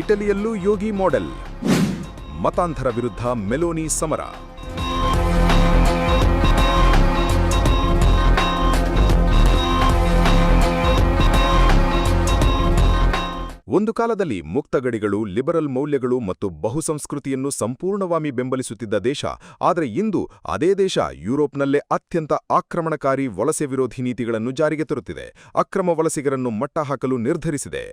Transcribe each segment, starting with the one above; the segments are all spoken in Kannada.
ಇಟಲಿಯಲ್ಲೂ ಯೋಗಿ ಮಾಡೆಲ್. ಮತಾಂತರ ವಿರುದ್ಧ ಮೆಲೋನಿ ಸಮರ. ಒಂದು ಕಾಲದಲ್ಲಿ ಮುಕ್ತ ಗಡಿಗಳು, ಲಿಬರಲ್ ಮೌಲ್ಯಗಳು ಮತ್ತು ಬಹುಸಂಸ್ಕೃತಿಯನ್ನು ಸಂಪೂರ್ಣವಾಗಿ ಬೆಂಬಲಿಸುತ್ತಿದ್ದ ದೇಶ. ಆದರೆ ಇಂದು ಅದೇ ದೇಶ ಯುರೋಪ್ನಲ್ಲೇ ಅತ್ಯಂತ ಆಕ್ರಮಣಕಾರಿ ವಲಸೆ ವಿರೋಧಿ ನೀತಿಗಳನ್ನು ಜಾರಿಗೆ ತರುತ್ತಿದೆ. ಅಕ್ರಮ ವಲಸಿಗರನ್ನು ಮಟ್ಟಹಾಕಲು ನಿರ್ಧರಿಸಿದೆ.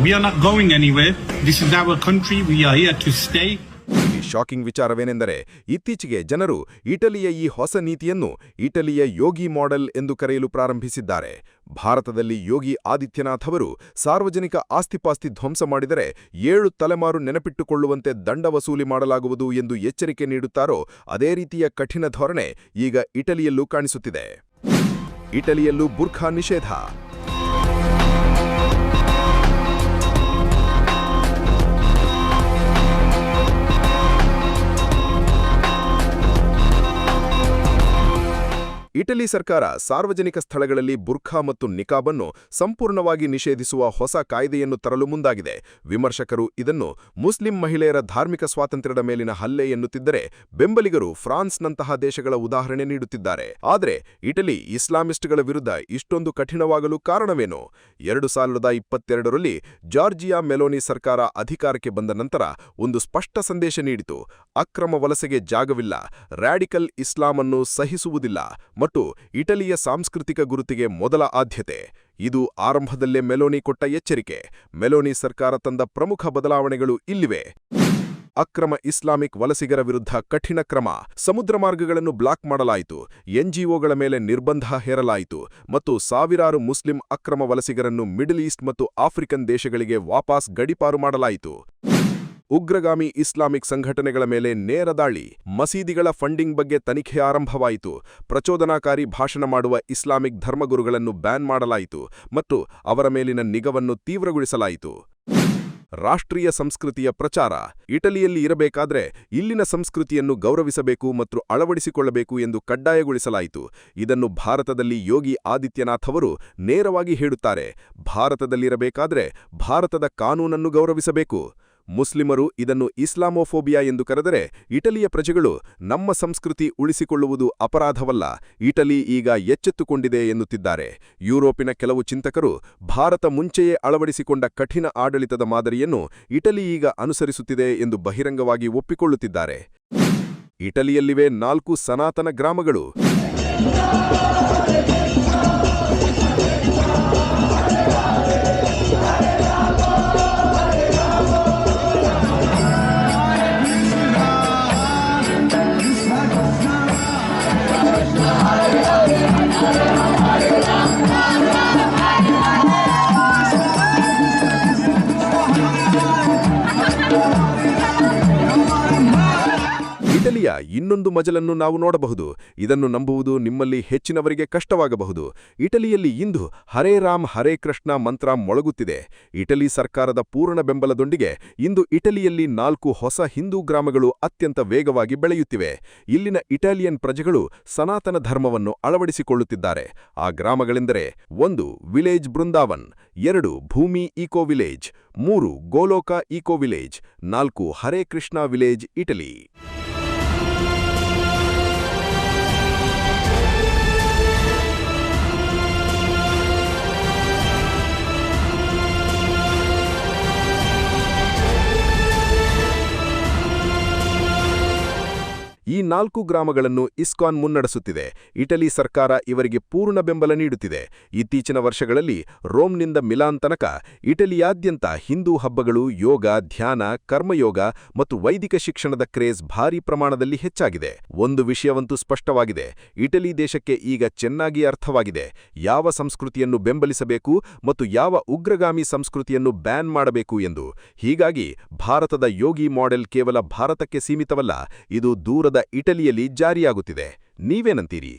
We are not going anywhere. This is our country. We are here to stay. Shocking ವಿಚಾರವೇನೆಂದರೆ, ಇತ್ತೀಚೆಗೆ ಜನರು ಇಟಲಿಯ ಈ ಹೊಸ ನೀತಿಯನ್ನು ಇಟಲಿಯ ಯೋಗಿ ಮಾಡೆಲ್ ಎಂದು ಕರೆಯಲು ಪ್ರಾರಂಭಿಸಿದ್ದಾರೆ. ಭಾರತದಲ್ಲಿ ಯೋಗಿ ಆದಿತ್ಯನಾಥ್ ಅವರು ಸಾರ್ವಜನಿಕ ಆಸ್ತಿಪಾಸ್ತಿ ಧ್ವಂಸ ಮಾಡಿದರೆ 7 ತಲೆಮಾರು ನೆನಪಿಟ್ಟುಕೊಳ್ಳುವಂತೆ ದಂಡ ವಸೂಲಿ ಮಾಡಲಾಗುವುದು ಎಂದು ಎಚ್ಚರಿಕೆ ನೀಡುತ್ತಾರೋ ಅದೇ ರೀತಿಯ ಕಠಿಣ ಧೋರಣೆ ಈಗ ಇಟಲಿಯಲ್ಲೂ ಕಾಣಿಸುತ್ತಿದೆ. ಇಟಲಿಯಲ್ಲೂ ಬುರ್ಖಾ ನಿಷೇಧ. ಇಟಲಿ ಸರ್ಕಾರ ಸಾರ್ವಜನಿಕ ಸ್ಥಳಗಳಲ್ಲಿ ಬುರ್ಖಾ ಮತ್ತು ನಿಕಾಬ್ ಅನ್ನು ಸಂಪೂರ್ಣವಾಗಿ ನಿಷೇಧಿಸುವ ಹೊಸ ಕಾಯ್ದೆಯನ್ನು ತರಲು ಮುಂದಾಗಿದೆ. ವಿಮರ್ಶಕರು ಇದನ್ನು ಮುಸ್ಲಿಂ ಮಹಿಳೆಯರ ಧಾರ್ಮಿಕ ಸ್ವಾತಂತ್ರ್ಯದ ಮೇಲಿನ ಹಲ್ಲೆ ಎನ್ನುತ್ತಿದ್ದರೆ, ಬೆಂಬಲಿಗರು ಫ್ರಾನ್ಸ್ನಂತಹ ದೇಶಗಳ ಉದಾಹರಣೆ ನೀಡುತ್ತಿದ್ದಾರೆ. ಆದರೆ ಇಟಲಿ ಇಸ್ಲಾಮಿಸ್ಟ್ಗಳ ವಿರುದ್ಧ ಇಷ್ಟೊಂದು ಕಠಿಣವಾಗಲು ಕಾರಣವೇನು? 2022ರಲ್ಲಿ ಜಾರ್ಜಿಯಾ ಮೆಲೋನಿ ಸರ್ಕಾರ ಅಧಿಕಾರಕ್ಕೆ ಬಂದ ನಂತರ ಒಂದು ಸ್ಪಷ್ಟ ಸಂದೇಶ ನೀಡಿತು: ಅಕ್ರಮ ವಲಸೆಗೆ ಜಾಗವಿಲ್ಲ, ರ್ಯಾಡಿಕಲ್ ಇಸ್ಲಾಂ ಅನ್ನು ಸಹಿಸುವುದಿಲ್ಲ ಮತ್ತು ಇಟಲಿಯ ಸಾಂಸ್ಕೃತಿಕ ಗುರುತಿಗೆ ಮೊದಲ ಆದ್ಯತೆ. ಇದು ಆರಂಭದಲ್ಲೇ ಮೆಲೋನಿ ಕೊಟ್ಟ ಎಚ್ಚರಿಕೆ. ಮೆಲೋನಿ ಸರ್ಕಾರ ತಂದ ಪ್ರಮುಖ ಬದಲಾವಣೆಗಳು ಇಲ್ಲಿವೆ. ಅಕ್ರಮ ಇಸ್ಲಾಮಿಕ್ ವಲಸಿಗರ ವಿರುದ್ಧ ಕಠಿಣ ಕ್ರಮ. ಸಮುದ್ರ ಮಾರ್ಗಗಳನ್ನು ಬ್ಲಾಕ್ ಮಾಡಲಾಯಿತು, ಎನ್ಜಿಒಗಳ ಮೇಲೆ ನಿರ್ಬಂಧ ಹೇರಲಾಯಿತು ಮತ್ತು ಸಾವಿರಾರು ಮುಸ್ಲಿಂ ಅಕ್ರಮ ವಲಸಿಗರನ್ನು ಮಿಡಲ್ ಈಸ್ಟ್ ಮತ್ತು ಆಫ್ರಿಕನ್ ದೇಶಗಳಿಗೆ ವಾಪಸ್ ಗಡೀಪಾರು ಮಾಡಲಾಯಿತು. ಉಗ್ರಗಾಮಿ ಇಸ್ಲಾಮಿಕ್ ಸಂಘಟನೆಗಳ ಮೇಲೆ ನೇರ ದಾಳಿ. ಮಸೀದಿಗಳ ಫಂಡಿಂಗ್ ಬಗ್ಗೆ ತನಿಖೆ ಆರಂಭವಾಯಿತು. ಪ್ರಚೋದನಾಕಾರಿ ಭಾಷಣ ಮಾಡುವ ಇಸ್ಲಾಮಿಕ್ ಧರ್ಮಗುರುಗಳನ್ನು ಬ್ಯಾನ್ ಮಾಡಲಾಯಿತು ಮತ್ತು ಅವರ ಮೇಲಿನ ನಿಗಾವನ್ನು ತೀವ್ರಗೊಳಿಸಲಾಯಿತು. ರಾಷ್ಟ್ರೀಯ ಸಂಸ್ಕೃತಿಯ ಪ್ರಚಾರ. ಇಟಲಿಯಲ್ಲಿ ಇರಬೇಕಾದ್ರೆ ಇಲ್ಲಿನ ಸಂಸ್ಕೃತಿಯನ್ನು ಗೌರವಿಸಬೇಕು ಮತ್ತು ಅಳವಡಿಸಿಕೊಳ್ಳಬೇಕು ಎಂದು ಕಡ್ಡಾಯಗೊಳಿಸಲಾಯಿತು. ಇದನ್ನು ಭಾರತದಲ್ಲಿ ಯೋಗಿ ಆದಿತ್ಯನಾಥ್ ಅವರು ನೇರವಾಗಿ ಹೇಳುತ್ತಾರೆ: ಭಾರತದಲ್ಲಿರಬೇಕಾದ್ರೆ ಭಾರತದ ಕಾನೂನನ್ನು ಗೌರವಿಸಬೇಕು. ಮುಸ್ಲಿಮರು ಇದನ್ನು ಇಸ್ಲಾಮೋಫೋಬಿಯಾ ಎಂದು ಕರೆದರೆ, ಇಟಲಿಯ ಪ್ರಜೆಗಳು ನಮ್ಮ ಸಂಸ್ಕೃತಿ ಉಳಿಸಿಕೊಳ್ಳುವುದು ಅಪರಾಧವಲ್ಲ, ಇಟಲಿ ಈಗ ಎಚ್ಚೆತ್ತುಕೊಂಡಿದೆ ಎನ್ನುತ್ತಿದ್ದಾರೆ. ಯುರೋಪಿನ ಕೆಲವು ಚಿಂತಕರು ಭಾರತ ಮುಂಚೆಯೇ ಅಳವಡಿಸಿಕೊಂಡ ಕಠಿಣ ಆಡಳಿತದ ಮಾದರಿಯನ್ನು ಇಟಲಿ ಈಗ ಅನುಸರಿಸುತ್ತಿದೆ ಎಂದು ಬಹಿರಂಗವಾಗಿ ಒಪ್ಪಿಕೊಳ್ಳುತ್ತಿದ್ದಾರೆ. ಇಟಲಿಯಲ್ಲಿವೆ 4 ಸನಾತನ ಗ್ರಾಮಗಳು. ಇಟಲಿಯ ಇನ್ನೊಂದು ಮಜಲನ್ನು ನಾವು ನೋಡಬಹುದು. ಇದನ್ನು ನಂಬುವುದು ನಿಮ್ಮಲ್ಲಿ ಹೆಚ್ಚಿನವರಿಗೆ ಕಷ್ಟವಾಗಬಹುದು. ಇಟಲಿಯಲ್ಲಿ ಇಂದು ಹರೇ ರಾಮ್ ಹರೇ ಕೃಷ್ಣ ಮಂತ್ರ ಮೊಳಗುತ್ತಿದೆ. ಇಟಲಿ ಸರ್ಕಾರದ ಪೂರ್ಣ ಬೆಂಬಲದೊಂದಿಗೆ ಇಂದು ಇಟಲಿಯಲ್ಲಿ 4 ಹೊಸ ಹಿಂದೂ ಗ್ರಾಮಗಳು ಅತ್ಯಂತ ವೇಗವಾಗಿ ಬೆಳೆಯುತ್ತಿವೆ. ಇಲ್ಲಿನ ಇಟಾಲಿಯನ್ ಪ್ರಜೆಗಳು ಸನಾತನ ಧರ್ಮವನ್ನು ಅಳವಡಿಸಿಕೊಳ್ಳುತ್ತಿದ್ದಾರೆ. ಆ ಗ್ರಾಮಗಳೆಂದರೆ: 1 ವಿಲೇಜ್ ಬೃಂದಾವನ್, 2 ಭೂಮಿ eco village, 3 ಗೋಲೋಕ eco village, 4 Hare Krishna village Italy. ಈ 4 ಗ್ರಾಮಗಳನ್ನು ಇಸ್ಕಾನ್ ಮುನ್ನಡೆಸುತ್ತಿದೆ. ಇಟಲಿ ಸರ್ಕಾರ ಇವರಿಗೆ ಪೂರ್ಣ ಬೆಂಬಲ ನೀಡುತ್ತಿದೆ. ಇತ್ತೀಚಿನ ವರ್ಷಗಳಲ್ಲಿ ರೋಮ್ನಿಂದ ಮಿಲಾನ್ ತನಕ ಇಟಲಿಯಾದ್ಯಂತ ಹಿಂದೂ ಹಬ್ಬಗಳು, ಯೋಗ, ಧ್ಯಾನ, ಕರ್ಮಯೋಗ ಮತ್ತು ವೈದಿಕ ಶಿಕ್ಷಣದ ಕ್ರೇಜ್ ಭಾರೀ ಪ್ರಮಾಣದಲ್ಲಿ ಹೆಚ್ಚಾಗಿದೆ. ಒಂದು ವಿಷಯವಂತೂ ಸ್ಪಷ್ಟವಾಗಿದೆ: ಇಟಲಿ ದೇಶಕ್ಕೆ ಈಗ ಚೆನ್ನಾಗಿ ಅರ್ಥವಾಗಿದೆ ಯಾವ ಸಂಸ್ಕೃತಿಯನ್ನು ಬೆಂಬಲಿಸಬೇಕು ಮತ್ತು ಯಾವ ಉಗ್ರಗಾಮಿ ಸಂಸ್ಕೃತಿಯನ್ನು ಬ್ಯಾನ್ ಮಾಡಬೇಕು ಎಂದು. ಹೀಗಾಗಿ ಭಾರತದ ಯೋಗಿ ಮಾಡೆಲ್ ಕೇವಲ ಭಾರತಕ್ಕೆ ಸೀಮಿತವಲ್ಲ, ಇದು ದೂರದ ಇಟಲಿಯಲ್ಲಿ ಜಾರಿಯಾಗುತ್ತಿದೆ. ನೀವೇನಂತೀರಿ?